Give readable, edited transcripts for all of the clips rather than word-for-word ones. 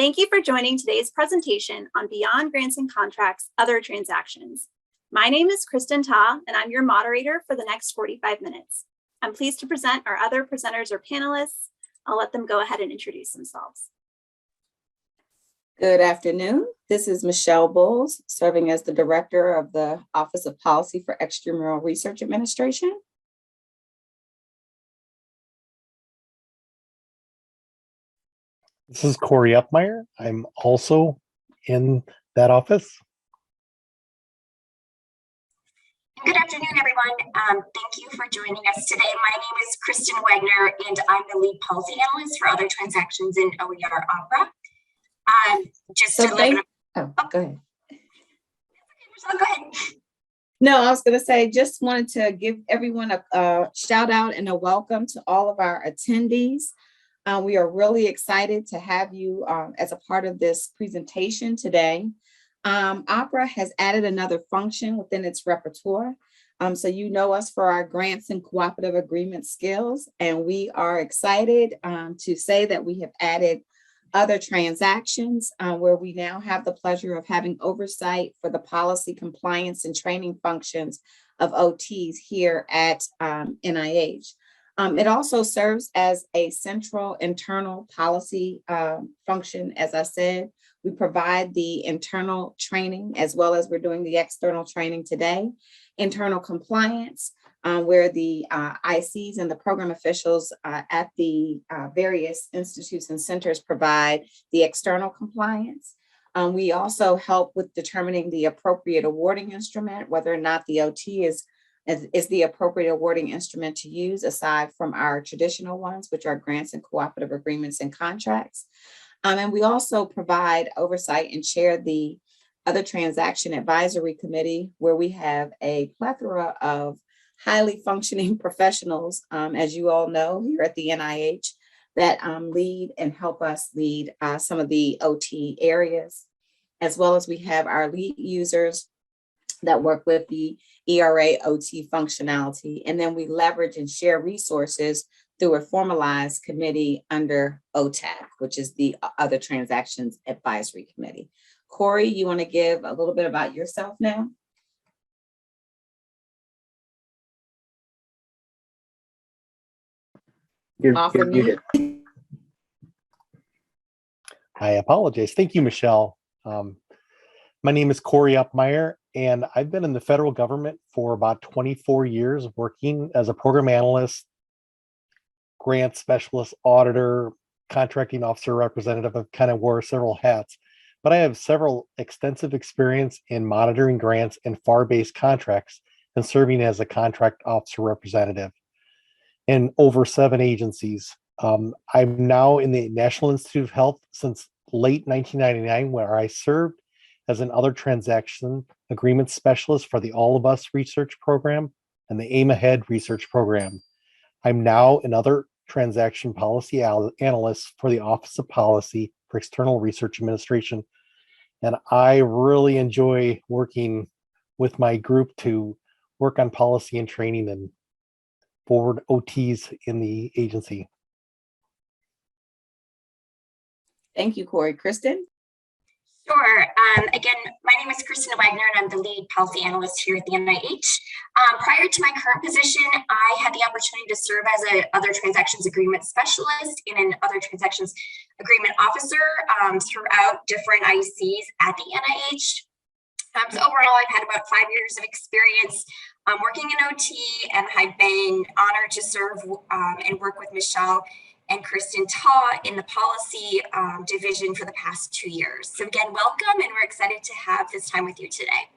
Thank you for joining today's presentation on Beyond Grants and Contracts, Other Transactions. My name is Kristen Ta, and I'm your moderator for the next 45 minutes. I'm pleased to present our other presenters or panelists. I'll let them go ahead and introduce themselves. Good afternoon. This is Michelle Bowles, serving as the Director of the Office of Policy for Extramural Research Administration. This is Corey Upmeyer. I'm also in that office. Good afternoon, everyone. Thank you for joining us today. My name is Kristen Wagner, and I'm the lead policy analyst for other transactions in OER Opera. Go ahead. Michelle, go ahead. No, I was going to say, just wanted to give everyone a shout out and a welcome to all of our attendees. We are really excited to have you as a part of this presentation today. Opera has added another function within its repertoire. So you know us for our grants and cooperative agreement skills, and we are excited to say that we have added other transactions where we now have the pleasure of having oversight for the policy compliance and training functions of OTs here at NIH. It also serves as a central internal policy function. As I said, we provide the internal training as well as we're doing the external training today. Internal compliance, where the ICs and the program officials at the various institutes and centers provide the external compliance. We also help with determining the appropriate awarding instrument, whether or not the OT is the appropriate awarding instrument to use aside from our traditional ones, which are grants and cooperative agreements and contracts. And we also provide oversight and chair the other transaction advisory committee, where we have a plethora of highly functioning professionals, as you all know, here at the NIH, that lead and help us lead some of the OT areas, as well as we have our lead users that work with the ERA OT functionality. And then we leverage and share resources through a formalized committee under OTAC, which is the Other Transactions Advisory Committee. Corey, you want to give a little bit about yourself now? You're muted. I apologize. Thank you, Michelle. My name is Corey Upmeyer, and I've been in the federal government for about 24 years, working as a program analyst, grant specialist, auditor, contracting officer, representative. I've kind of wore several hats, but I have several extensive experience in monitoring grants and FAR-based contracts and serving as a contract officer representative in over 7 agencies. I'm now in the National Institute of Health since late 1999, where I served as an other transaction agreement specialist for the All of Us research program and the Aim Ahead research program. I'm now another transaction policy analyst for the Office of Policy for Extramural Research Administration. And I really enjoy working with my group to work on policy and training and forward OTs in the agency. Thank you, Corey. Kristen? Sure. Again, my name is Kristen Wagner, and I'm the lead policy analyst here at the NIH. Prior to my current position, I had the opportunity to serve as an other transactions agreement specialist and an other transactions agreement officer throughout different ICs at the NIH. So overall, I've had about 5 years of experience working in OT, and I've been honored to serve and work with Michelle and Kristen Ta in the policy division for the past 2 years. So again, welcome, and we're excited to have this time with you today.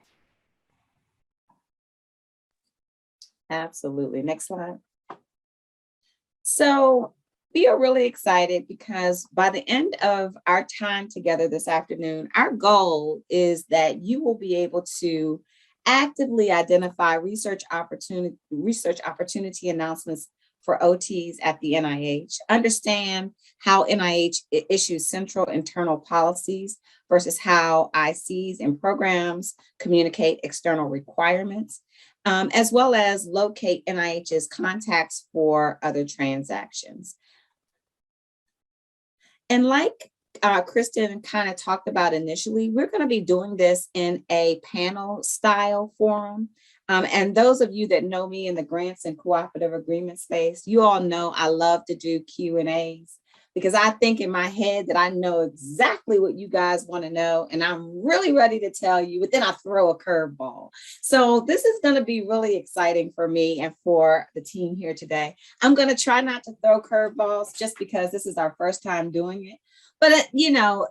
Absolutely. Next slide. So we are really excited because by the end of our time together this afternoon, our goal is that you will be able to actively identify research opportunity announcements for OTs at the NIH, understand how NIH issues central internal policies versus how ICs and programs communicate external requirements, as well as locate NIH's contacts for other transactions. And like Kristen kind of talked about initially, we're going to be doing this in a panel style forum. And those of you that know me in the grants and cooperative agreement space, you all know I love to do Q&As because I think in my head that I know exactly what you guys want to know. And I'm really ready to tell you, but then I throw a curveball. So this is going to be really exciting for me and for the team here today. I'm going to try not to throw curveballs just because this is our first time doing it. But, you know,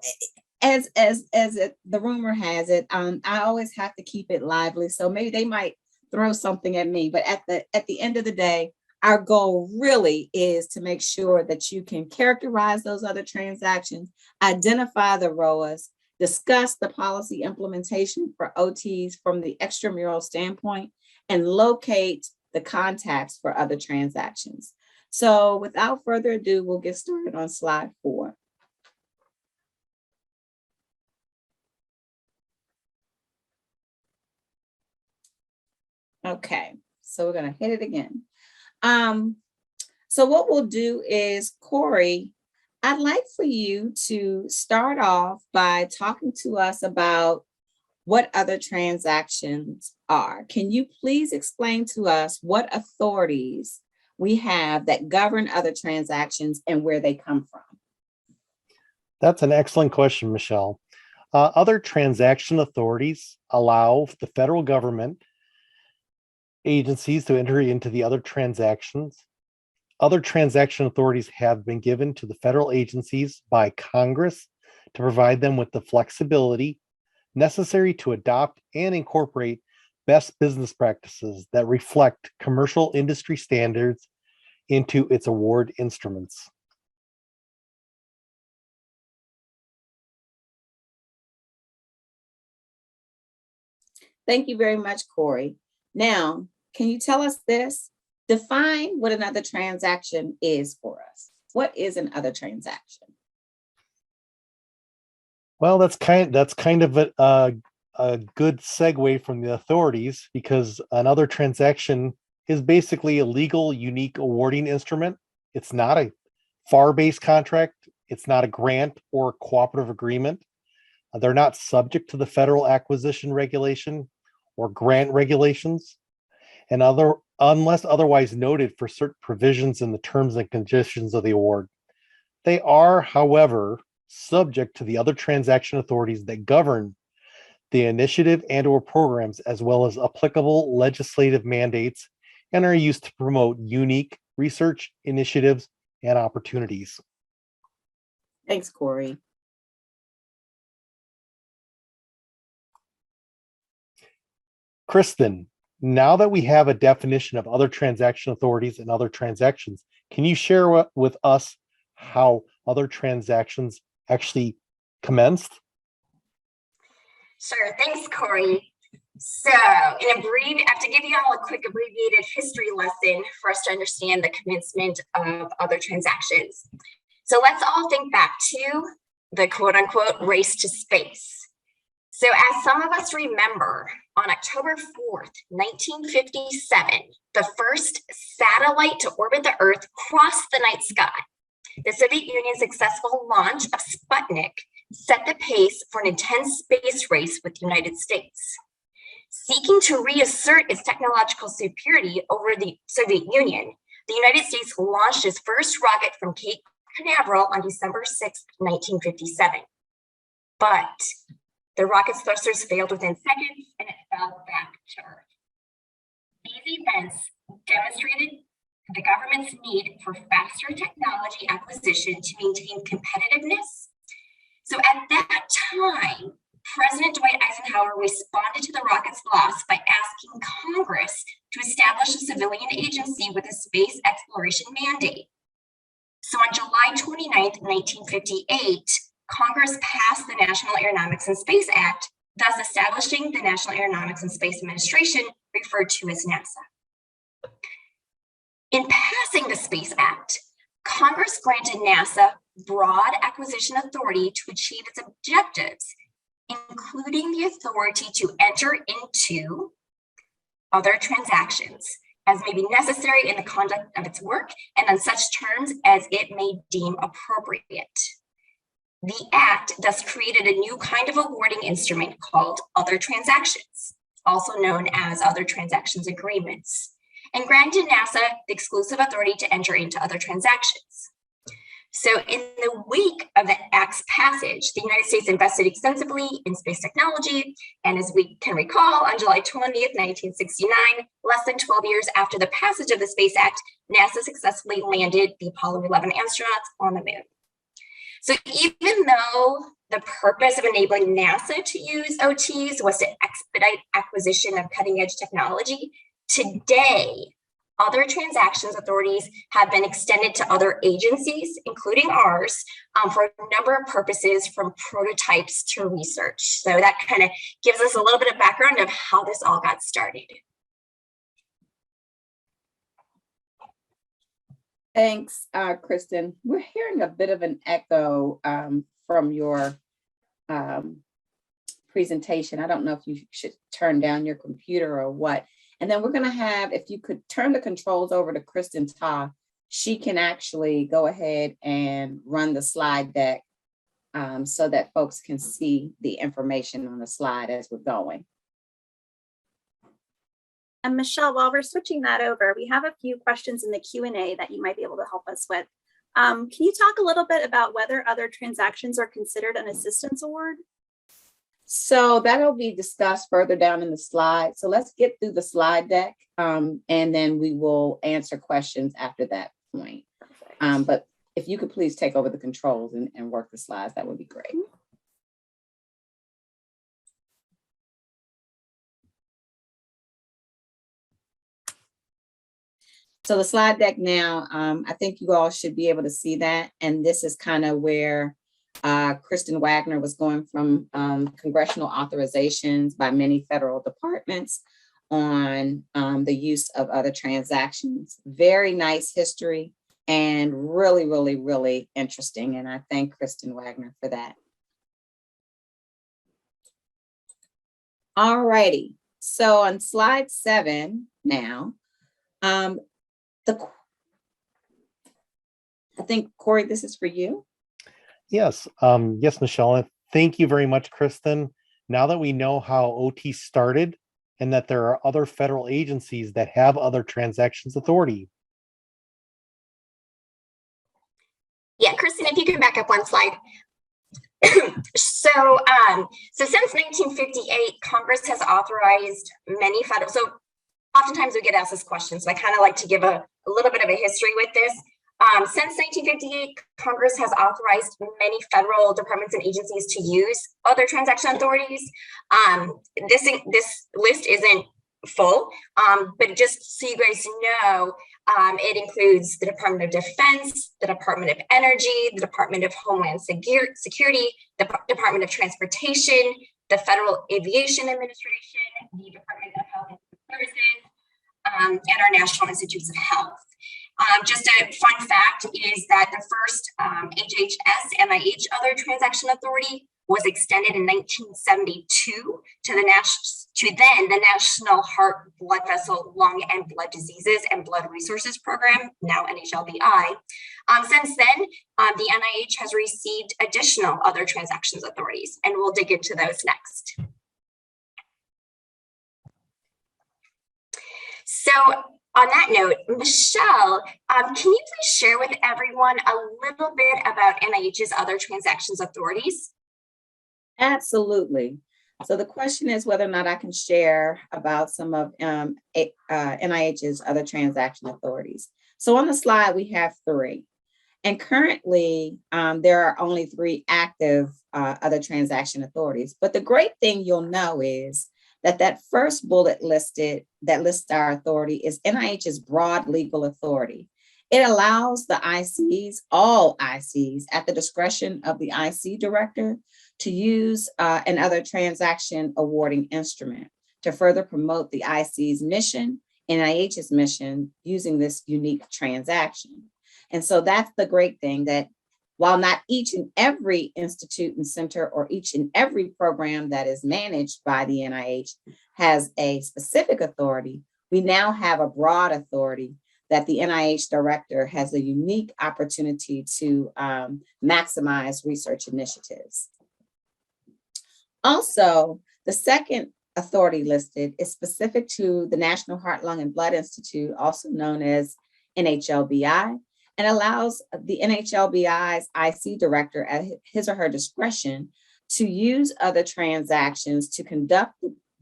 as the rumor has it, I always have to keep it lively. So maybe they might throw something at me. But at the end of the day, our goal really is to make sure that you can characterize those other transactions, identify the ROAs, discuss the policy implementation for OTs from the extramural standpoint, and locate the contacts for other transactions. So without further ado, we'll get started on slide 4. Okay, so we're going to hit it again. So what we'll do is, Corey, I'd like for you to start off by talking to us about what other transactions are. Can you please explain to us what authorities we have that govern other transactions and where they come from? That's an excellent question, Michelle. Other transaction authorities allow the federal government agencies to enter into the other transactions. Other transaction authorities have been given to the federal agencies by Congress to provide them with the flexibility necessary to adopt and incorporate best business practices that reflect commercial industry standards into its award instruments. Thank you very much, Corey. Now, can you tell us this? Define what another transaction is for us. What is an other transaction? Well, that's kind of a good segue from the authorities, because another transaction is basically a legal, unique awarding instrument. It's not a FAR-based contract. It's not a grant or cooperative agreement. They're not subject to the federal acquisition regulation or grant regulations, and unless otherwise noted for certain provisions in the terms and conditions of the award. They are, however, subject to the other transaction authorities that govern the initiative and/or programs, as well as applicable legislative mandates, and are used to promote unique research initiatives and opportunities. Thanks, Corey. Kristen, now that we have a definition of other transaction authorities and other transactions, can you share with us how other transactions actually commenced? Sure, thanks, Corey. So I have to give you all a quick abbreviated history lesson for us to understand the commencement of other transactions. So let's all think back to the quote unquote race to space. So as some of us remember, on October 4th, 1957, the first satellite to orbit the Earth crossed the night sky. The Soviet Union's successful launch of Sputnik set the pace for an intense space race with the United States. Seeking to reassert its technological superiority over the Soviet Union, the United States launched its first rocket from Cape Canaveral on December 6, 1957. But the rocket's thrusters failed within seconds and it fell back to Earth. These events demonstrated the government's need for faster technology acquisition to maintain competitiveness. So at that time, President Dwight Eisenhower responded to the rocket's loss by asking Congress to establish a civilian agency with a space exploration mandate. So on July 29th, 1958, Congress passed the National Aeronautics and Space Act, thus establishing the National Aeronautics and Space Administration, referred to as NASA. In passing the Space Act, Congress granted NASA broad acquisition authority to achieve its objectives, including the authority to enter into other transactions as may be necessary in the conduct of its work and on such terms as it may deem appropriate. The Act thus created a new kind of awarding instrument called other transactions, also known as other transactions agreements, and granted NASA the exclusive authority to enter into other transactions. So in the wake of the Act's passage, the United States invested extensively in space technology. And as we can recall, on July 20th, 1969, less than 12 years after the passage of the Space Act, NASA successfully landed the Apollo 11 astronauts on the moon. So even though the purpose of enabling NASA to use OTs was to expedite acquisition of cutting edge technology, today, other transactions authorities have been extended to other agencies, including ours, for a number of purposes, from prototypes to research. So that kind of gives us a little bit of background of how this all got started. Thanks, Kristen. We're hearing a bit of an echo from your presentation. I don't know if you should turn down your computer or what. And then we're going to have, if you could turn the controls over to Kristen Ta, she can actually go ahead and run the slide deck so that folks can see the information on the slide as we're going. And Michelle, while we're switching that over, we have a few questions in the Q&A that you might be able to help us with. Can you talk a little bit about whether other transactions are considered an assistance award? So that'll be discussed further down in the slide. So let's get through the slide deck and then we will answer questions after that point. But if you could please take over the controls and work the slides, that would be great. So the slide deck now, I think you all should be able to see that. And this is kind of where Kristen Wagner was going from congressional authorizations by many federal departments on the use of other transactions. Very nice history and really, really, really interesting. And I thank Kristen Wagner for that. All righty. So on slide 7 now, I think, Corey, this is for you. Yes, yes, Michelle. And thank you very much, Kristen. Now that we know how OT started and that there are other federal agencies that have other transactions authority. Yeah, Kristen, if you can back up one slide. So since 1958, Congress has authorized many federal, so oftentimes we get asked this question, so I kind of like to give a little bit of a history with this. Since 1958, Congress has authorized many federal departments and agencies to use other transaction authorities. This list isn't full, but just so you guys know, it includes the Department of Defense, the Department of Energy, the Department of Homeland Security, the Department of Transportation, the Federal Aviation Administration, the Department of Health and Human Services, and our National Institutes of Health. Just a fun fact is that the first HHS NIH Other Transaction Authority was extended in 1972 to the National Heart, Blood Vessel, Lung, and Blood Diseases and Blood Resources Program, now NHLBI. Since then, the NIH has received additional other transactions authorities, and we'll dig into those next. So on that note, Michelle, can you please share with everyone a little bit about NIH's other transactions authorities? Absolutely. So the question is whether or not I can share about some of NIH's other transaction authorities. So on the slide, we have 3. And currently, there are only 3 active other transaction authorities. But the great thing you'll know is that first bullet that lists our authority is NIH's broad legal authority. It allows the ICs, all ICs, at the discretion of the IC director to use another transaction awarding instrument to further promote the IC's mission, NIH's mission, using this unique transaction. And so that's the great thing, that while not each and every institute and center or each and every program that is managed by the NIH has a specific authority, we now have a broad authority that the NIH director has a unique opportunity to maximize research initiatives. Also, the second authority listed is specific to the National Heart, Lung, and Blood Institute, also known as NHLBI, and allows the NHLBI's IC director at his or her discretion to use other transactions to conduct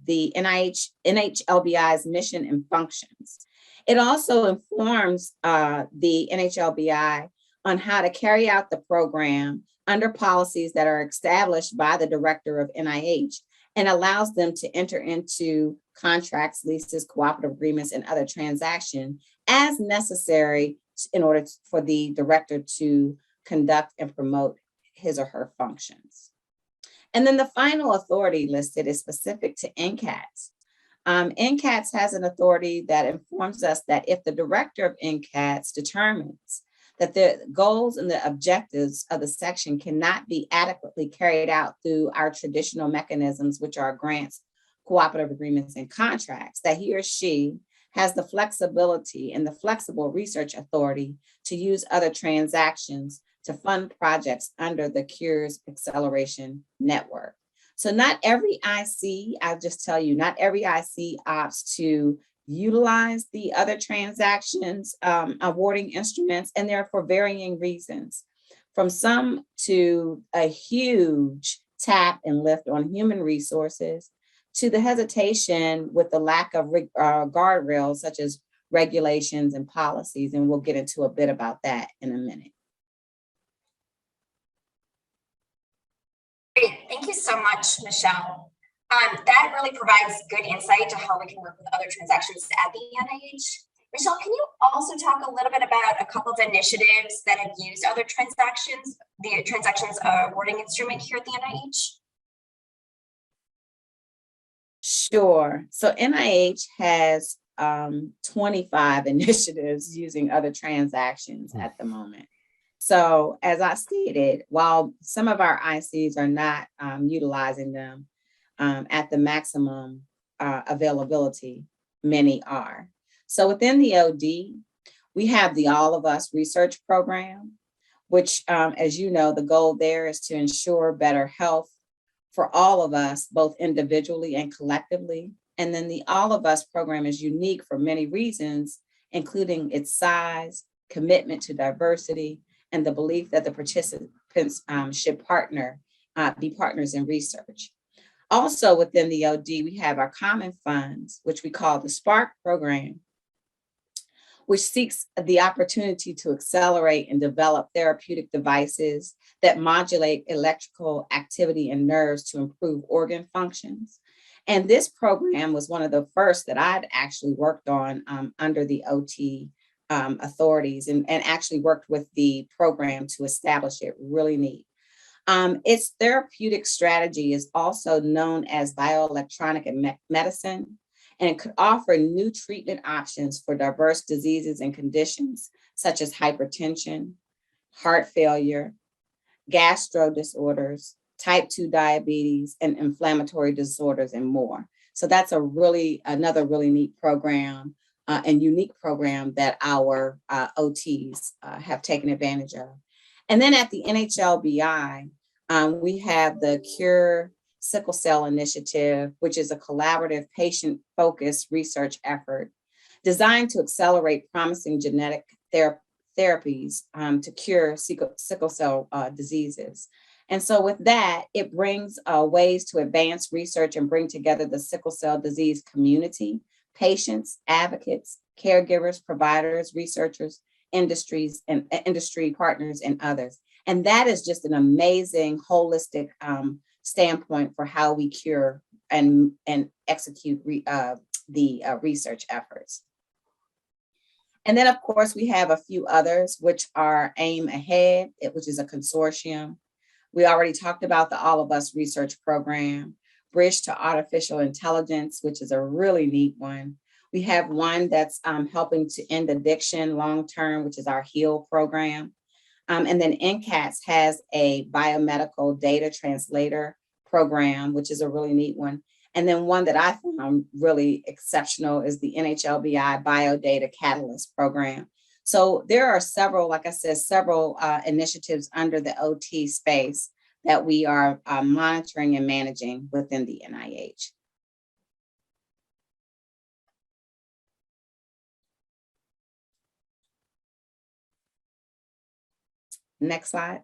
the NHLBI's mission and functions. It also informs the NHLBI on how to carry out the program under policies that are established by the director of NIH, and allows them to enter into contracts, leases, cooperative agreements, and other transactions as necessary in order for the director to conduct and promote his or her functions. And then the final authority listed is specific to NCATS. NCATS has an authority that informs us that if the director of NCATS determines that the goals and the objectives of the section cannot be adequately carried out through our traditional mechanisms, which are grants, cooperative agreements, and contracts, that he or she has the flexibility and the flexible research authority to use other transactions to fund projects under the Cures Acceleration Network. So not every IC, I'll just tell you, not every IC opts to utilize the other transactions awarding instruments, and they're for varying reasons. From some to a huge tap and lift on human resources, to the hesitation with the lack of guardrails such as regulations and policies, and we'll get into a bit about that in a minute. Great, thank you so much, Michelle. That really provides good insight to how we can work with other transactions at the NIH. Michelle, can you also talk a little bit about a couple of initiatives that have used other transactions, the transactions awarding instrument here at the NIH? Sure. So NIH has 25 initiatives using other transactions at the moment. So as I stated, while some of our ICs are not utilizing them at the maximum availability, many are. So within the OD, we have the All of Us research program, which, as you know, the goal there is to ensure better health for all of us, both individually and collectively. And then the All of Us program is unique for many reasons, including its size, commitment to diversity, and the belief that the participants should be partners in research. Also within the OD, we have our common funds, which we call the SPARK program, which seeks the opportunity to accelerate and develop therapeutic devices that modulate electrical activity in nerves to improve organ functions. And this program was one of the first that I'd actually worked on under the OT authorities, and actually worked with the program to establish it. Really neat. Its therapeutic strategy is also known as bioelectronic medicine, and it could offer new treatment options for diverse diseases and conditions such as hypertension, heart failure, gastro disorders, type 2 diabetes, and inflammatory disorders, and more. So that's another really neat program and unique program that our OTs have taken advantage of. And then at the NHLBI, we have the Cure Sickle Cell Initiative, which is a collaborative patient-focused research effort designed to accelerate promising genetic therapies to cure sickle cell diseases. And so with that, it brings ways to advance research and bring together the sickle cell disease community, patients, advocates, caregivers, providers, researchers, industries, and industry partners, and others. And that is just an amazing holistic standpoint for how we cure and execute the research efforts. And then, of course, we have a few others, which are AIM Ahead, which is a consortium. We already talked about the All of Us research program, Bridge to Artificial Intelligence, which is a really neat one. We have one that's helping to end addiction long-term, which is our HEAL program. And then NCATS has a biomedical data translator program, which is a really neat one. And then one that I found really exceptional is the NHLBI Biodata Catalyst Program. So there are several, like I said, several initiatives under the OT space that we are monitoring and managing within the NIH. Next slide.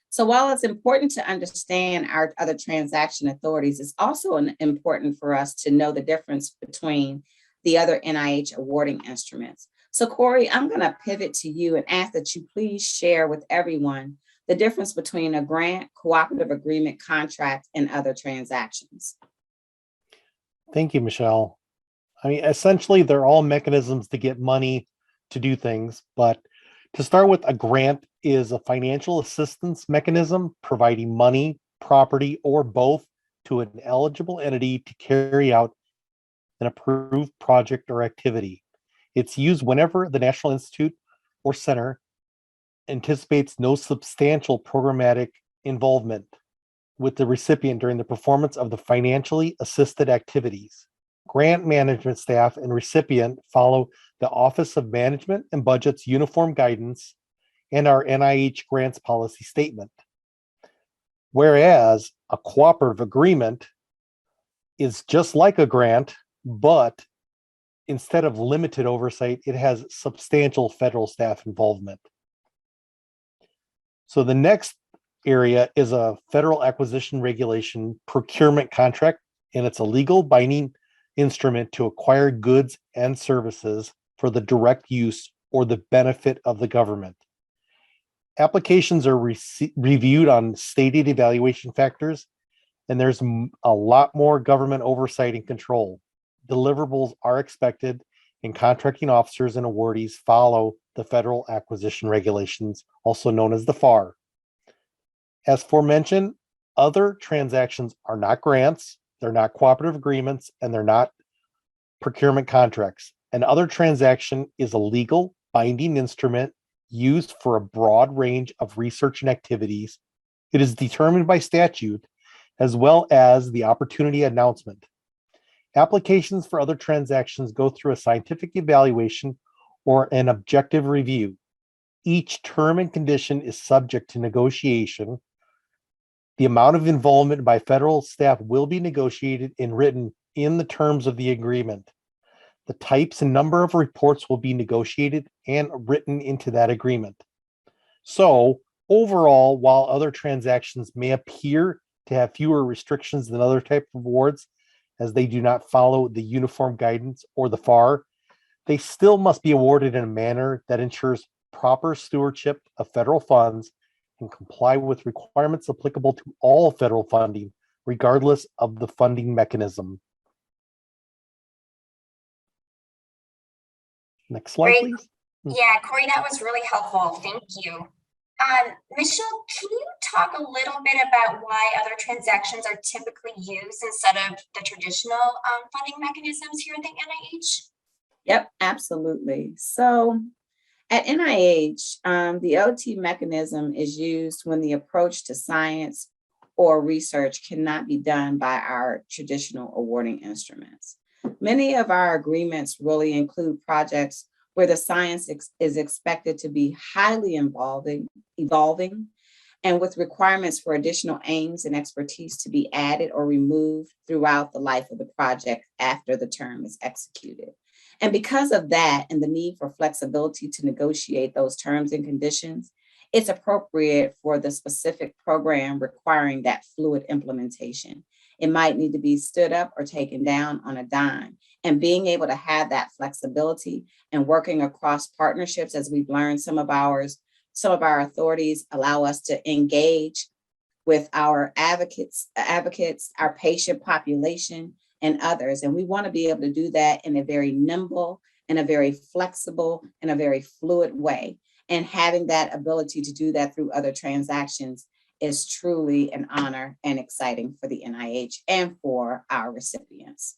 So while it's important to understand our other transaction authorities, it's also important for us to know the difference between the other NIH awarding instruments. So Corey, I'm going to pivot to you and ask that you please share with everyone the difference between a grant, cooperative agreement, contract, and other transactions. Thank you, Michelle. I mean, essentially, they're all mechanisms to get money to do things, but to start with, a grant is a financial assistance mechanism providing money, property, or both to an eligible entity to carry out an approved project or activity. It's used whenever the National Institute or Center anticipates no substantial programmatic involvement with the recipient during the performance of the financially assisted activities. Grant management staff and recipient follow the Office of Management and Budget's uniform guidance and our NIH grants policy statement. Whereas a cooperative agreement is just like a grant, but instead of limited oversight, it has substantial federal staff involvement. So the next area is a federal acquisition regulation procurement contract, and it's a legal binding instrument to acquire goods and services for the direct use or the benefit of the government. Applications are reviewed on stated evaluation factors, and there's a lot more government oversight and control. Deliverables are expected, and contracting officers and awardees follow the federal acquisition regulations, also known as the FAR. As aforementioned, other transactions are not grants, they're not cooperative agreements, and they're not procurement contracts. An other transaction is a legal binding instrument used for a broad range of research and activities. It is determined by statute as well as the opportunity announcement. Applications for other transactions go through a scientific evaluation or an objective review. Each term and condition is subject to negotiation. The amount of involvement by federal staff will be negotiated and written in the terms of the agreement. The types and number of reports will be negotiated and written into that agreement. So overall, while other transactions may appear to have fewer restrictions than other types of awards, as they do not follow the uniform guidance or the FAR, they still must be awarded in a manner that ensures proper stewardship of federal funds and comply with requirements applicable to all federal funding, regardless of the funding mechanism. Next slide, Great. please. Yeah, Corey, that was really helpful. Thank you. Michelle, can you talk a little bit about why other transactions are typically used instead of the traditional funding mechanisms here at the NIH? Yep, absolutely. So at NIH, the OT mechanism is used when the approach to science or research cannot be done by our traditional awarding instruments. Many of our agreements really include projects where the science is expected to be highly evolving, and with requirements for additional aims and expertise to be added or removed throughout the life of the project after the term is executed. And because of that and the need for flexibility to negotiate those terms and conditions, it's appropriate for the specific program requiring that fluid implementation. It might need to be stood up or taken down on a dime. And being able to have that flexibility and working across partnerships, as we've learned, some of our authorities allow us to engage with our advocates, our patient population, and others. And we want to be able to do that in a very nimble, in a very flexible, in a very fluid way. And having that ability to do that through other transactions is truly an honor and exciting for the NIH and for our recipients.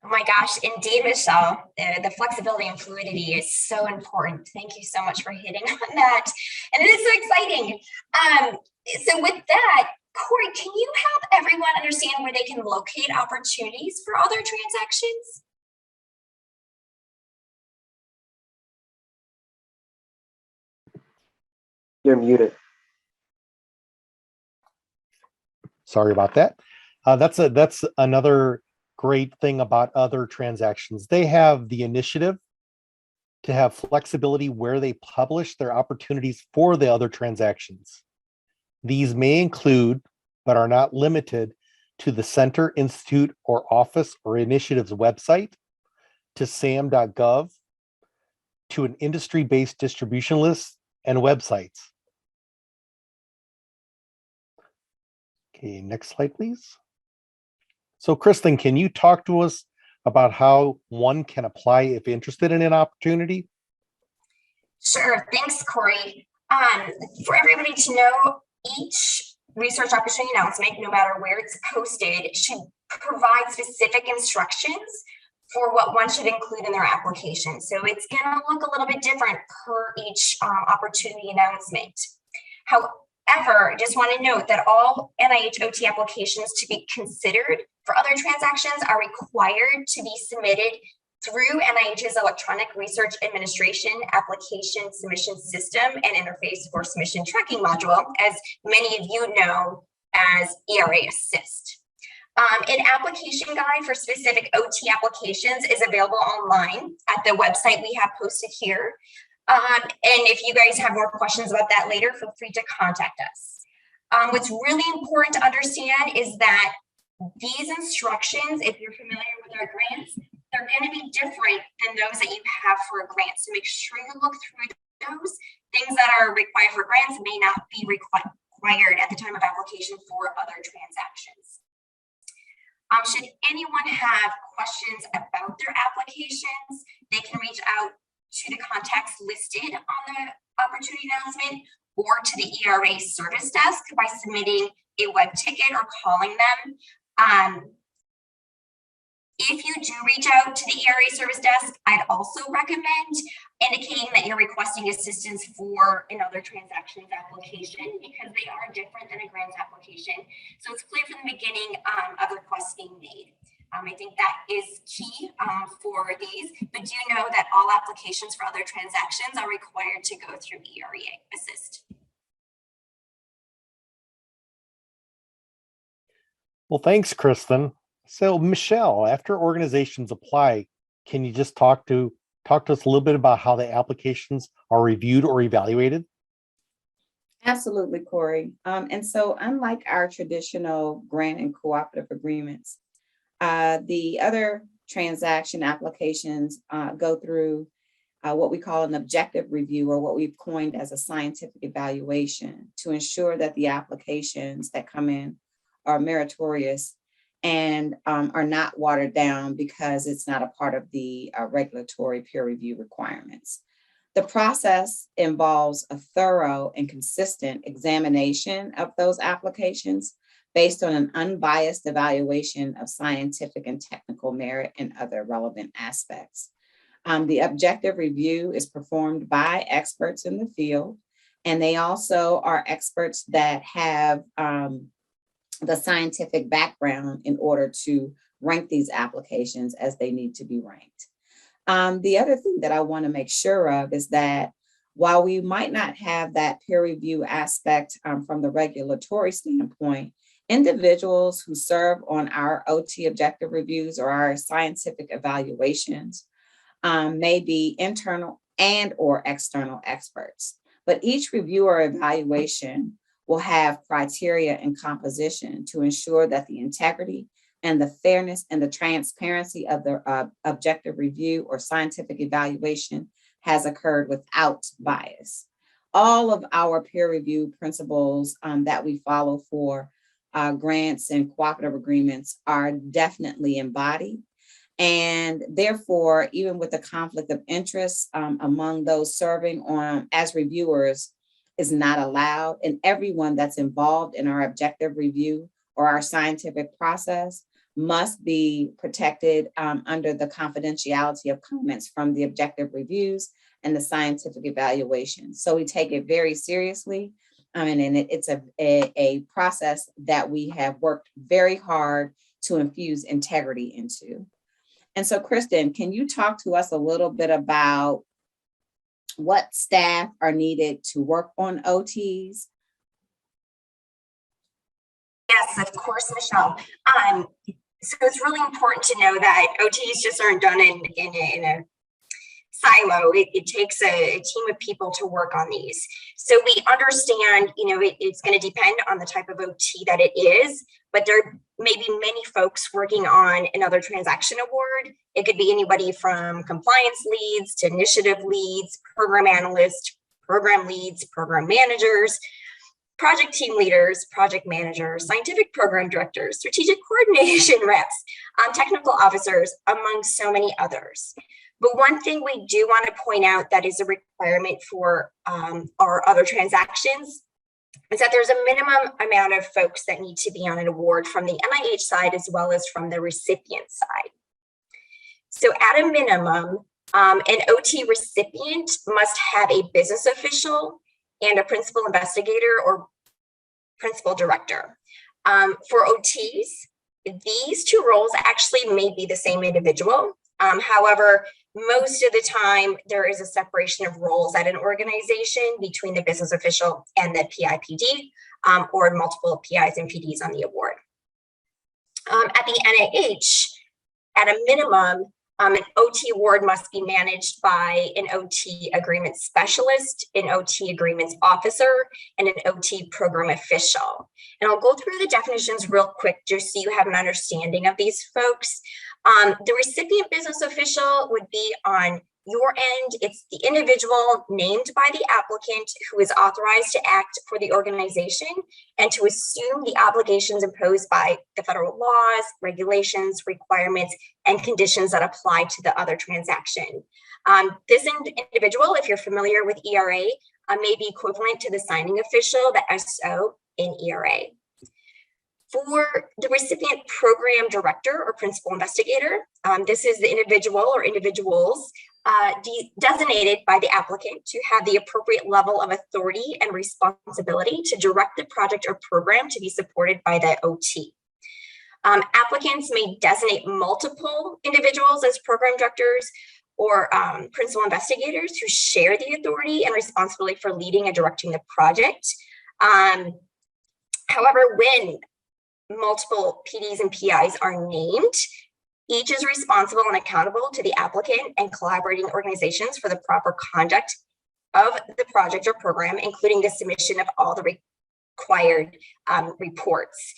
Oh my gosh, indeed, Michelle, the flexibility and fluidity is so important. Thank you so much for hitting on that. And it is so exciting. So with that, Corey, can you help everyone understand where they can locate opportunities for other transactions? You're muted. Sorry about that. That's another great thing about other transactions. They have the initiative to have flexibility where they publish their opportunities for the other transactions. These may include, but are not limited to the center, institute, or office or initiative's website, to sam.gov, to an industry-based distribution list and websites. Okay, next slide, please. So Kristen, can you talk to us about how one can apply if interested in an opportunity? Sure, thanks, Corey. For everybody to know, each research opportunity announcement, no matter where it's posted, should provide specific instructions for what one should include in their application. So it's gonna look a little bit different per each opportunity announcement. However, I just want to note that all NIH OT applications to be considered for other transactions are required to be submitted through NIH's Electronic Research Administration application submission system and interface for submission tracking module, as many of you know as ERA Assist. An application guide for specific OT applications is available online at the website we have posted here. And if you guys have more questions about that later, feel free to contact us. What's really important to understand is that these instructions, if you're familiar with our grants, they're going to be different than those that you have for a grant. So make sure you look through those. Things that are required for grants may not be required at the time of application for other transactions. Should anyone have questions about their applications, they can reach out to the contacts listed on the opportunity announcement or to the ERA service desk by submitting a web ticket or calling them. If you do reach out to the ERA service desk, I'd also recommend indicating that you're requesting assistance for another transactions application, because they are different than a grants application. So it's clear from the beginning of the request being made. I think that is key for these, but do know that all applications for other transactions are required to go through ERA Assist. Well, thanks, Kristen. So Michelle, after organizations apply, can you just talk to us a little bit about how the applications are reviewed or evaluated? Absolutely, Corey. And so unlike our traditional grant and cooperative agreements, the other transaction applications go through what we call an objective review, or what we've coined as a scientific evaluation, to ensure that the applications that come in are meritorious and are not watered down because it's not a part of the regulatory peer review requirements. The process involves a thorough and consistent examination of those applications based on an unbiased evaluation of scientific and technical merit and other relevant aspects. The objective review is performed by experts in the field, and they also are experts that have the scientific background in order to rank these applications as they need to be ranked. The other thing that I want to make sure of is that while we might not have that peer review aspect from the regulatory standpoint, individuals who serve on our OT objective reviews or our scientific evaluations may be internal and or external experts, but each review or evaluation will have criteria and composition to ensure that the integrity and the fairness and the transparency of the objective review or scientific evaluation has occurred without bias. All of our peer review principles that we follow for grants and cooperative agreements are definitely embodied. And therefore, even with the conflict of interest among those serving on as reviewers is not allowed, and everyone that's involved in our objective review or our scientific process must be protected under the confidentiality of comments from the objective reviews and the scientific evaluation. So we take it very seriously. And it's a process that we have worked very hard to infuse integrity into. And so, Kristen, can you talk to us a little bit about what staff are needed to work on OTs? Yes, of course, Michelle. So it's really important to know that OTs just aren't done in a silo. It takes a team of people to work on these. So we understand, it's going to depend on the type of OT that it is, but there may be many folks working on another transaction award. It could be anybody from compliance leads to initiative leads, program analysts, program leads, program managers, project team leaders, project managers, scientific program directors, strategic coordination reps, technical officers, among so many others. But one thing we do want to point out that is a requirement for our other transactions is that there's a minimum amount of folks that need to be on an award from the NIH side as well as from the recipient side. So at a minimum, an OT recipient must have a business official and a principal investigator or principal director. For OTs, these two roles actually may be the same individual. However, most of the time, there is a separation of roles at an organization between the business official and the PI/PD, or multiple PIs and PDs on the award. At the NIH, at a minimum, an OT award must be managed by an OT agreement specialist, an OT agreements officer, and an OT program official. And I'll go through the definitions real quick just so you have an understanding of these folks. The recipient business official would be on your end. It's the individual named by the applicant who is authorized to act for the organization and to assume the obligations imposed by the federal laws, regulations, requirements, and conditions that apply to the other transaction. This individual, if you're familiar with ERA, may be equivalent to the signing official, the SO in ERA. For the recipient program director or principal investigator, this is the individual or individuals designated by the applicant to have the appropriate level of authority and responsibility to direct the project or program to be supported by the OT. Applicants may designate multiple individuals as program directors or principal investigators who share the authority and responsibility for leading and directing the project. However, when multiple PDs and PIs are named, each is responsible and accountable to the applicant and collaborating organizations for the proper conduct of the project or program, including the submission of all the required reports.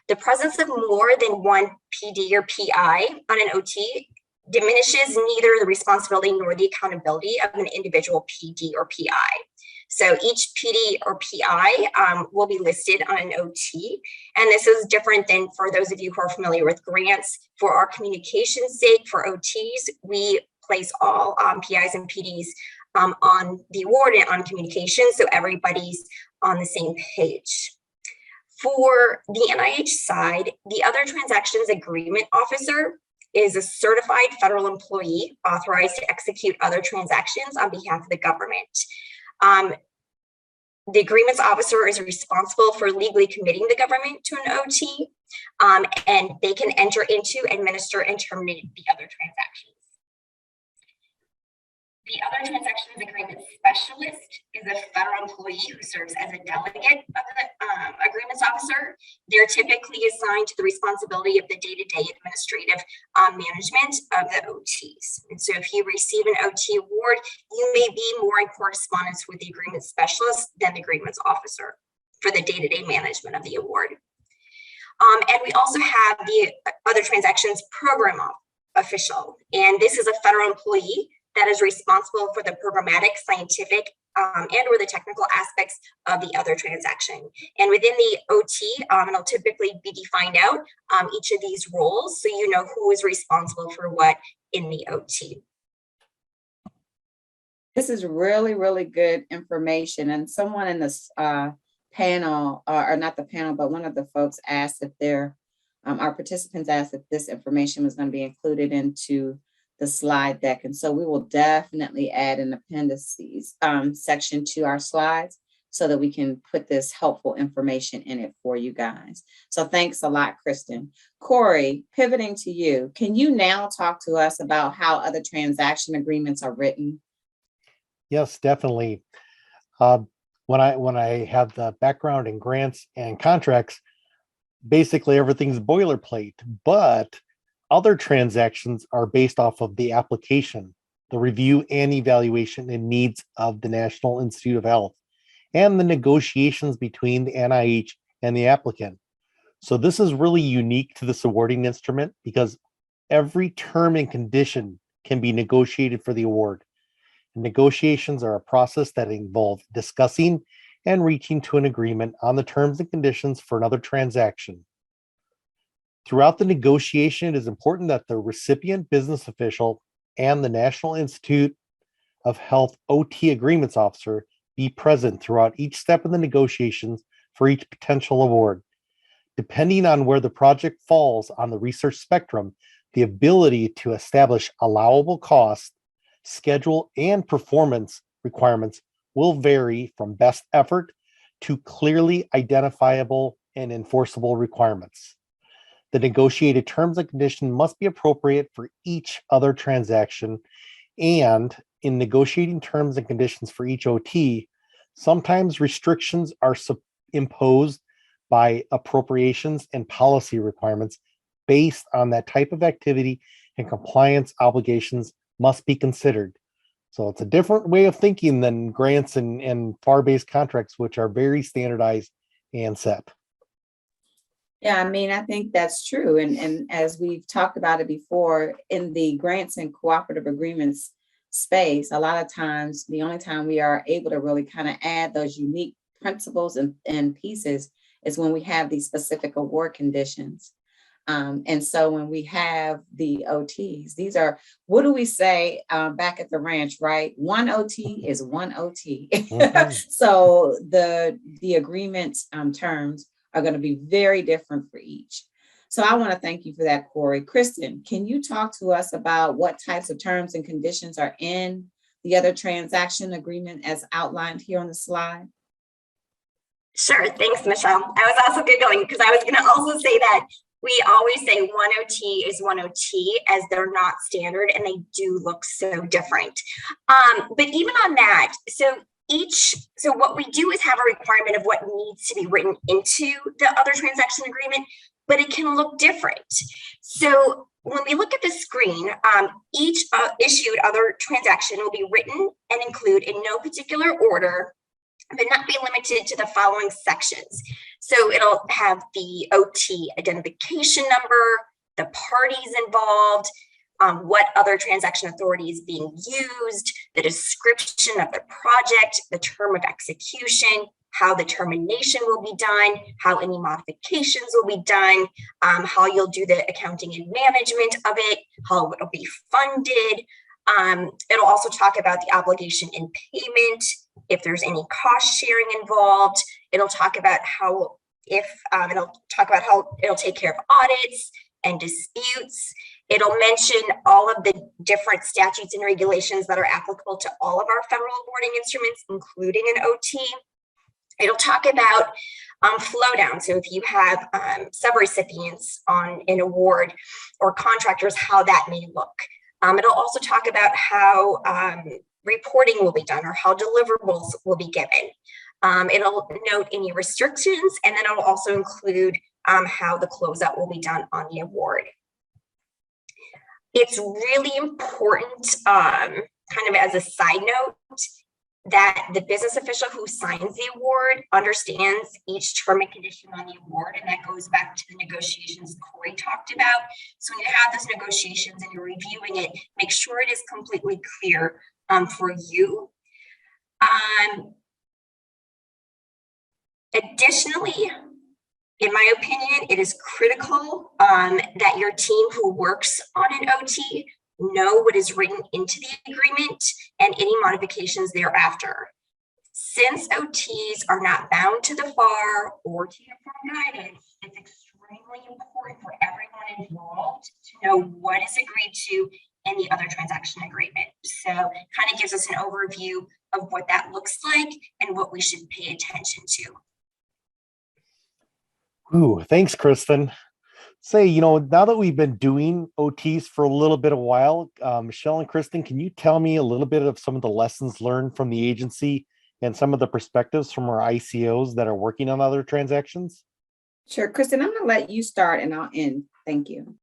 The presence of more than one PD or PI on an OT diminishes neither the responsibility nor the accountability of an individual PD or PI. So each PD or PI will be listed on an OT. And this is different than for those of you who are familiar with grants. For our communication's sake, for OTs, we place all PIs and PDs on the award and on communication, so everybody's on the same page. For the NIH side, the other transactions agreement officer is a certified federal employee authorized to execute other transactions on behalf of the government. The agreements officer is responsible for legally committing the government to an OT, and they can enter into, administer, and terminate the other transactions. The other transactions agreement specialist is a federal employee who serves as a delegate of the agreements officer. They're typically assigned to the responsibility of the day-to-day administrative management of the OTs. And so if you receive an OT award, you may be more in correspondence with the agreement specialist than the agreements officer for the day-to-day management of the award. And we also have the other transactions program official. And this is a federal employee that is responsible for the programmatic, scientific, and or the technical aspects of the other transaction. And within the OT, it'll typically be defined out each of these roles, so you know who is responsible for what in the OT. This is really, really good information. And someone in this panel, or not the panel, but one of the folks asked if our participants asked if this information was going to be included into the slide deck. And so we will definitely add an appendices section to our slides so that we can put this helpful information in it for you guys. So thanks a lot, Kristen. Corey, pivoting to you, can you now talk to us about how other transaction agreements are written? Yes, definitely. When I have the background in grants and contracts, basically everything's boilerplate, but other transactions are based off of the application, the review and evaluation and needs of the National Institute of Health, and the negotiations between the NIH and the applicant. So this is really unique to this awarding instrument because every term and condition can be negotiated for the award. Negotiations are a process that involve discussing and reaching to an agreement on the terms and conditions for another transaction. Throughout the negotiation, it is important that the recipient business official and the National Institute of Health OT Agreements Officer be present throughout each step of the negotiations for each potential award. Depending on where the project falls on the research spectrum, the ability to establish allowable costs, schedule, and performance requirements will vary from best effort to clearly identifiable and enforceable requirements. The negotiated terms and conditions must be appropriate for each other transaction, and in negotiating terms and conditions for each OT, sometimes restrictions are imposed by appropriations and policy requirements based on that type of activity, and compliance obligations must be considered. So it's a different way of thinking than grants and FAR-based contracts, which are very standardized and set. Yeah, I mean, I think that's true. And as we've talked about it before, in the grants and cooperative agreements space, a lot of times, the only time we are able to really kind of add those unique principles and pieces is when we have these specific award conditions. And so when we have the OTs, these are, what do we say back at the ranch, right? One OT is one OT. Mhm. So the agreement terms are going to be very different for each. So I want to thank you for that, Corey. Kristen, can you talk to us about what types of terms and conditions are in the other transaction agreement as outlined here on the slide? Sure, thanks, Michelle. I was also going because I was going to also say that we always say one OT is one OT as they're not standard and they do look so different. But even on that, so what we do is have a requirement of what needs to be written into the other transaction agreement, but it can look different. So when we look at the screen, each issued other transaction will be written and include in no particular order, but not be limited to the following sections. So it'll have the OT identification number, the parties involved, what other transaction authority is being used, the description of the project, the term of execution, how the termination will be done, how any modifications will be done, how you'll do the accounting and management of it, how it'll be funded. It'll also talk about the obligation in payment, if there's any cost sharing involved. It'll talk about how it'll take care of audits and disputes. It'll mention all of the different statutes and regulations that are applicable to all of our federal awarding instruments, including an OT. It'll talk about flow down. So if you have subrecipients on an award or contractors, how that may look. It'll also talk about how reporting will be done or how deliverables will be given. It'll note any restrictions, and then it'll also include how the closeout will be done on the award. It's really important, kind of as a side note, that the business official who signs the award understands each term and condition on the award, and that goes back to the negotiations Corey talked about. So when you have those negotiations and you're reviewing it, make sure it is completely clear for you. Additionally, in my opinion, it is critical that your team who works on an OT know what is written into the agreement and any modifications thereafter. Since OTs are not bound to the FAR or to uniform guidance, it's extremely important for everyone involved to know what is agreed to in the other transaction agreement. So kind of gives us an overview of what that looks like and what we should pay attention to. Ooh, thanks, Kristen. Say, now that we've been doing OTs for a little bit of a while, Michelle and Kristen, can you tell me a little bit of some of the lessons learned from the agency and some of the perspectives from our ICOs that are working on other transactions? Sure, Kristen, I'm going to let you start and I'll end. Thank you.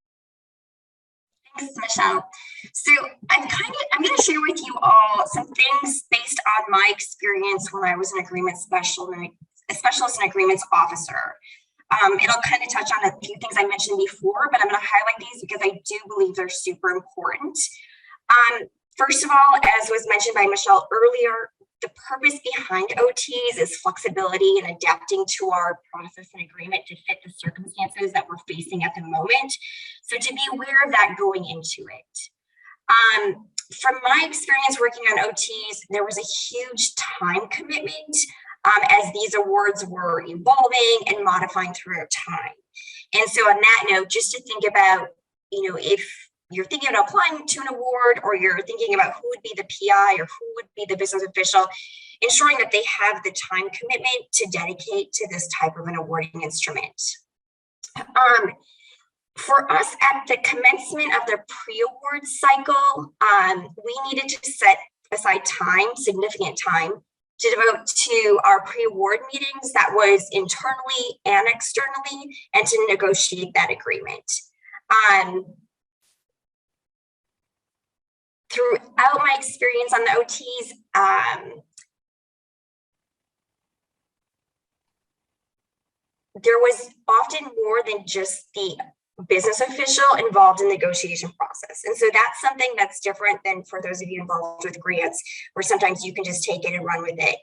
Thanks, Michelle. So I'm going to share with you all some things based on my experience when I was an agreement specialist and agreements officer. It'll kind of touch on a few things I mentioned before, but I'm going to highlight these because I do believe they're super important. First of all, as was mentioned by Michelle earlier, the purpose behind OTs is flexibility and adapting to our process and agreement to fit the circumstances that we're facing at the moment. So to be aware of that going into it. From my experience working on OTs, there was a huge time commitment as these awards were evolving and modifying throughout time. And so on that note, just to think about, if you're thinking about applying to an award or you're thinking about who would be the PI or who would be the business official, ensuring that they have the time commitment to dedicate to this type of an awarding instrument. For us at the commencement of the pre-award cycle, we needed to set aside time, significant time, to devote to our pre-award meetings that was internally and externally, and to negotiate that agreement. Throughout my experience on the OTs, there was often more than just the business official involved in the negotiation process. And so that's something that's different than for those of you involved with grants, where sometimes you can just take it and run with it.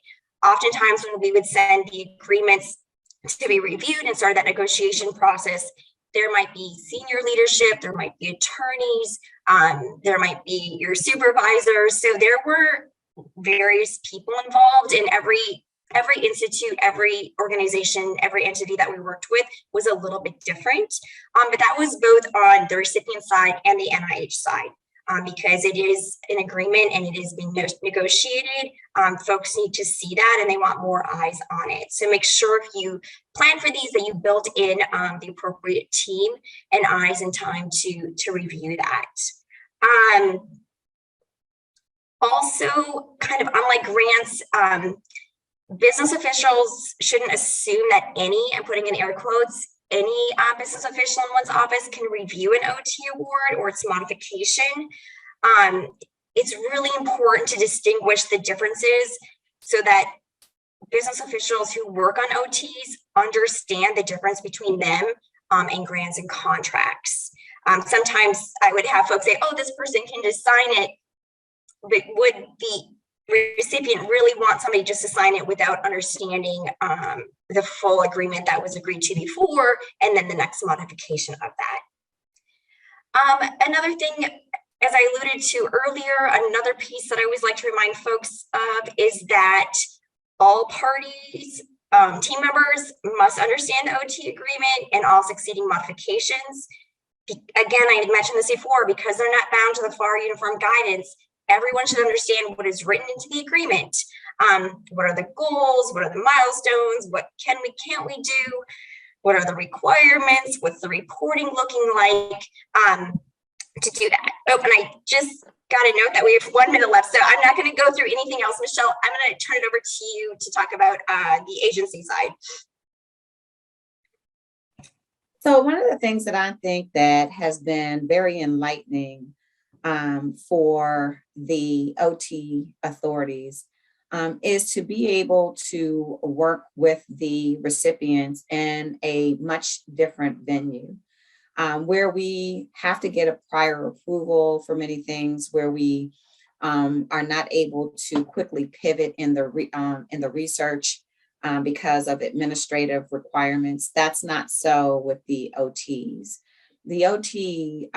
Oftentimes when we would send the agreements to be reviewed and start that negotiation process, there might be senior leadership, there might be attorneys, there might be your supervisors. So there were various people involved in every institute, every organization, every entity that we worked with was a little bit different. But that was both on the recipient side and the NIH side, because it is an agreement and it is being negotiated. Folks need to see that and they want more eyes on it. So make sure if you plan for these that you build in the appropriate team and eyes and time to review that. Also, kind of unlike grants, business officials shouldn't assume that I'm putting in air quotes, any business official in one's office can review an OT award or its modification. It's really important to distinguish the differences so that business officials who work on OTs understand the difference between them and grants and contracts. Sometimes I would have folks say, oh, this person can just sign it, but would the recipient really want somebody just to sign it without understanding the full agreement that was agreed to before, and then the next modification of that. Another thing, as I alluded to earlier, another piece that I always like to remind folks of is that all parties, team members must understand the OT agreement and all succeeding modifications. Again, I mentioned this before, because they're not bound to the FAR uniform guidance. Everyone should understand what is written into the agreement. What are the goals? What are the milestones? What can't we do? What are the requirements? What's the reporting looking like to do that? Oh, and I just got a note that we have 1 minute left, so I'm not going to go through anything else. Michelle, I'm going to turn it over to you to talk about the agency side. So one of the things that I think that has been very enlightening for the OT authorities is to be able to work with the recipients in a much different venue, where we have to get a prior approval for many things, where we are not able to quickly pivot in the research because of administrative requirements. That's not so with the OTs. The OT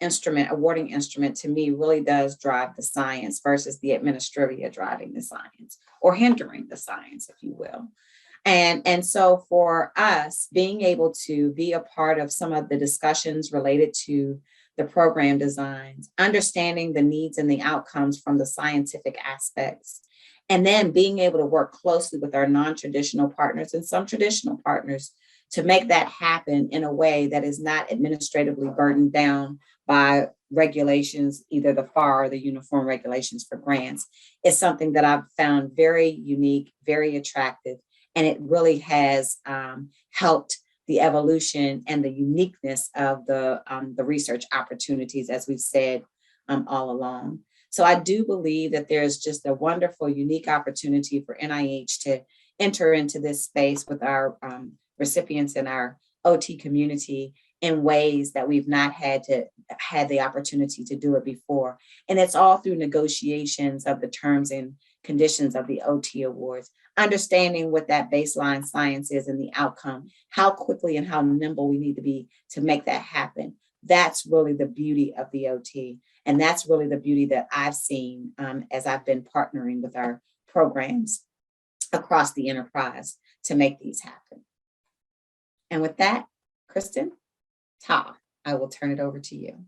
awarding instrument, to me, really does drive the science versus the administrivia driving the science, or hindering the science, if you will. And so for us, being able to be a part of some of the discussions related to the program designs, understanding the needs and the outcomes from the scientific aspects, and then being able to work closely with our non-traditional partners and some traditional partners to make that happen in a way that is not administratively burdened down by regulations, either the FAR or the uniform regulations for grants, is something that I've found very unique, very attractive, and it really has helped the evolution and the uniqueness of the research opportunities, as we've said all along. So I do believe that there's just a wonderful, unique opportunity for NIH to enter into this space with our recipients in our OT community in ways that we've not had the opportunity to do it before. And it's all through negotiations of the terms and conditions of the OT awards, understanding what that baseline science is and the outcome, how quickly and how nimble we need to be to make that happen. That's really the beauty of the OT. And that's really the beauty that I've seen as I've been partnering with our programs across the enterprise to make these happen. And with that, Kristen, Ta, I will turn it over to you.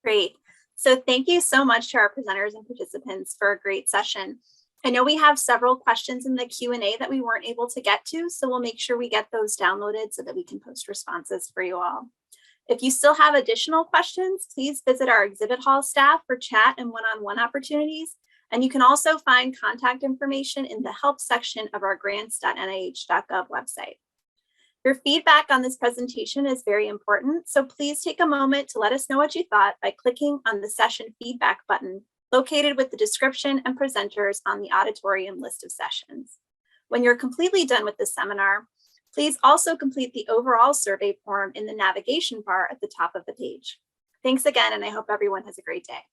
Great. So thank you so much to our presenters and participants for a great session. I know we have several questions in the Q&A that we weren't able to get to, so we'll make sure we get those downloaded so that we can post responses for you all. If you still have additional questions, please visit our exhibit hall staff for chat and one-on-one opportunities. And you can also find contact information in the help section of our grants.nih.gov website. Your feedback on this presentation is very important, so please take a moment to let us know what you thought by clicking on the session feedback button located with the description and presenters on the auditorium list of sessions. When you're completely done with the seminar, please also complete the overall survey form in the navigation bar at the top of the page. Thanks again, and I hope everyone has a great day.